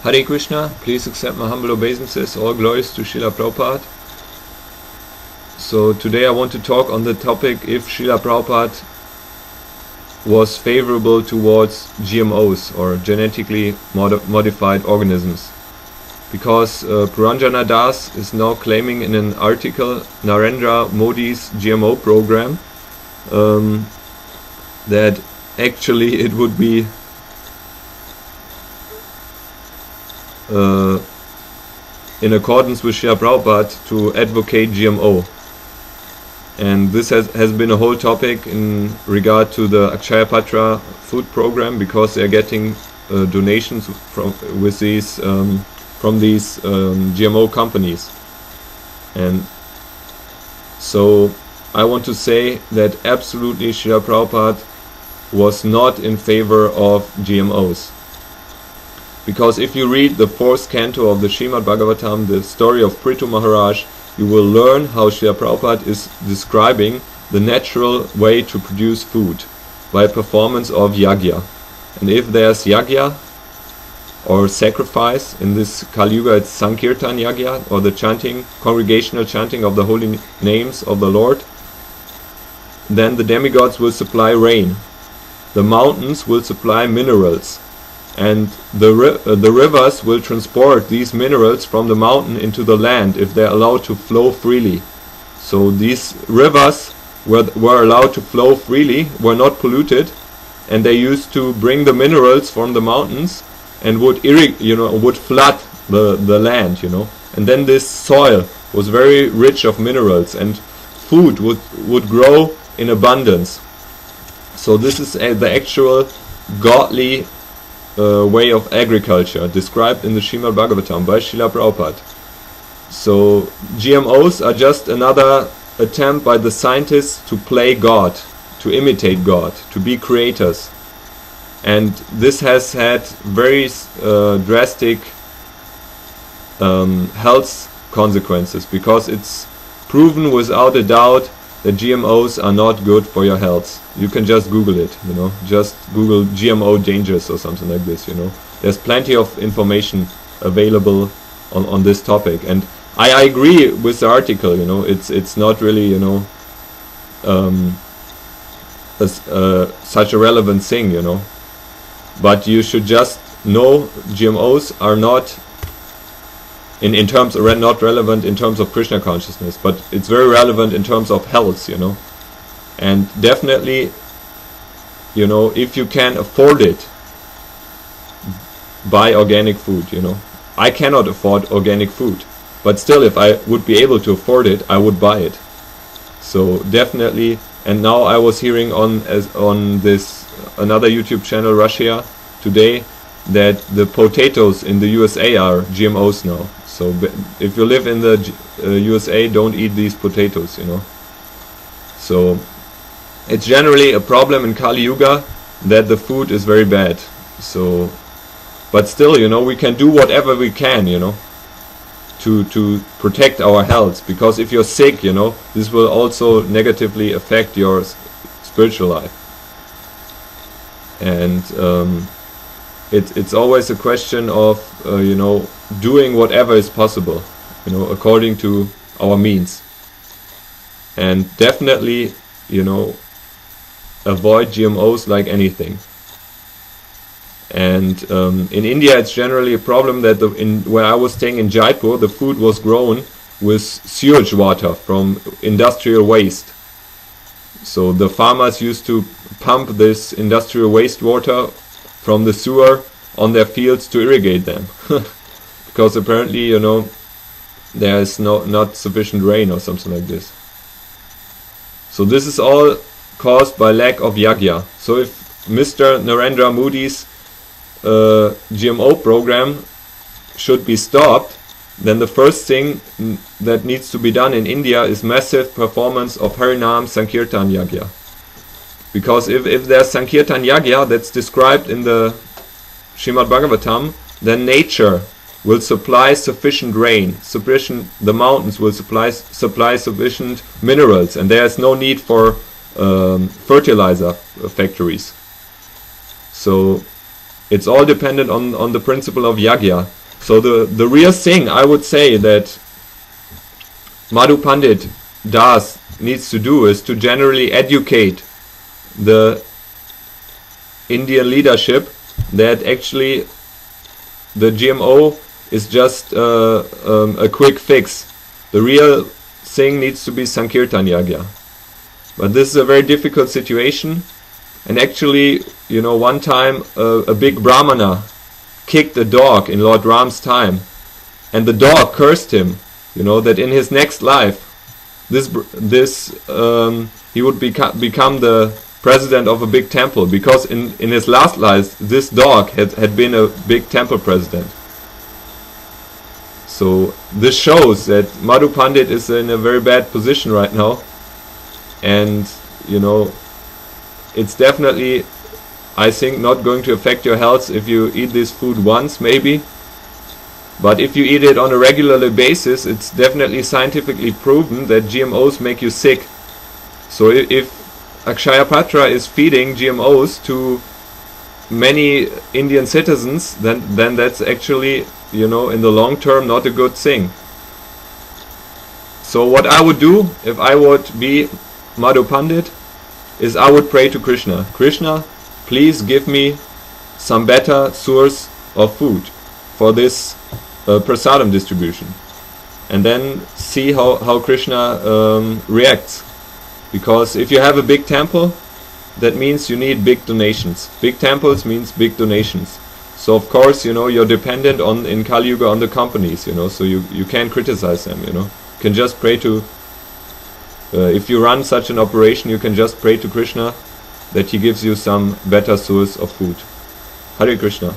Hare Krishna, please accept my humble obeisances, all glories to Srila Prabhupada. So today I want to talk on the topic if Srila Prabhupada was favorable towards GMOs or genetically modified organisms. Because Puranjana Das is now claiming in an article Narendra Modi's GMO program that actually it would be in accordance with Srila Prabhupada to advocate GMO. And this has been a whole topic in regard to the Akshaya Patra food program, because they are getting donations from these GMO companies. And so I want to say that absolutely Srila Prabhupada was not in favor of GMOs. Because if you read the 4th canto of the Srimad Bhagavatam, the story of Prithu Maharaj, you will learn how Srila Prabhupada is describing the natural way to produce food by performance of yagya. And if there's yagya or sacrifice, in this Kali Yuga it's Sankirtan yagya, or the chanting, congregational chanting of the holy names of the Lord, then the demigods will supply rain. The mountains will supply minerals. And the rivers will transport these minerals from the mountain into the land if they're allowed to flow freely. So these rivers were allowed to flow freely, were not polluted, and they used to bring the minerals from the mountains and would flood the land, And then this soil was very rich of minerals, and food would grow in abundance. So this is the actual godly way of agriculture described in the Srimad Bhagavatam by Srila Prabhupada. So GMOs are just another attempt by the scientists to play God, to imitate God, to be creators. And this has had very drastic health consequences, because it's proven without a doubt that GMOs are not good for your health. You can just Google it, just Google GMO dangers or something like this, There's plenty of information available on this topic, and I agree with the article, it's not really, such a relevant thing, But you should just know GMOs are not in terms not relevant in terms of Krishna consciousness, but it's very relevant in terms of health, And definitely, if you can afford it, buy organic food, I cannot afford organic food, but still, if I would be able to afford it, I would buy it. So definitely. And now I was hearing on this another YouTube channel, Russia Today, that the potatoes in the USA are GMOs now. So if you live in the USA, don't eat these potatoes, So it's generally a problem in Kali Yuga that the food is very bad. So, but still, we can do whatever we can, to protect our health. Because if you're sick, this will also negatively affect your spiritual life. And it's always a question of doing whatever is possible, according to our means. And definitely, avoid GMOs like anything. And in India, it's generally a problem that where I was staying in Jaipur, the food was grown with sewage water from industrial waste. So the farmers used to pump this industrial wastewater from the sewer on their fields to irrigate them. Because apparently, there is not sufficient rain or something like this. So this is all caused by lack of yagya. So if Mr. Narendra Modi's GMO program should be stopped, then the first thing that needs to be done in India is massive performance of Harinam Sankirtan Yagya. Because if there's Sankirtan Yagya that's described in the Srimad Bhagavatam, then nature will supply sufficient rain, the mountains will supply sufficient minerals, and there is no need for fertilizer factories. So It's all dependent on the principle of yagya. So the real thing I would say that Madhu Pandit needs to do is to generally educate the Indian leadership that actually the GMO is just a quick fix. The real thing needs to be Sankirtan Yagya. But this is a very difficult situation. And actually, you know, one time a big Brahmana kicked a dog in Lord Ram's time. And the dog cursed him, you know, that in his next life, he would become the president of a big temple, because in his last life this dog had been a big temple president. So this shows that Madhu Pandit is in a very bad position right now, and you know, it's definitely, I think, not going to affect your health if you eat this food once maybe, but if you eat it on a regular basis, it's definitely scientifically proven that GMOs make you sick. So if Akshaya Patra is feeding GMOs to many Indian citizens, then that's actually, you know, in the long term not a good thing. So what I would do if I would be Madhu Pandit is I would pray to Krishna. Krishna, please give me some better source of food for this prasadam distribution, and then see how Krishna reacts. Because if you have a big temple, that means you need big donations. Big temples means big donations. So of course, you know, you're dependent on, in Kali Yuga, on the companies, you know, so you can't criticize them, you know. You can just pray to, if you run such an operation, you can just pray to Krishna that he gives you some better source of food. Hare Krishna.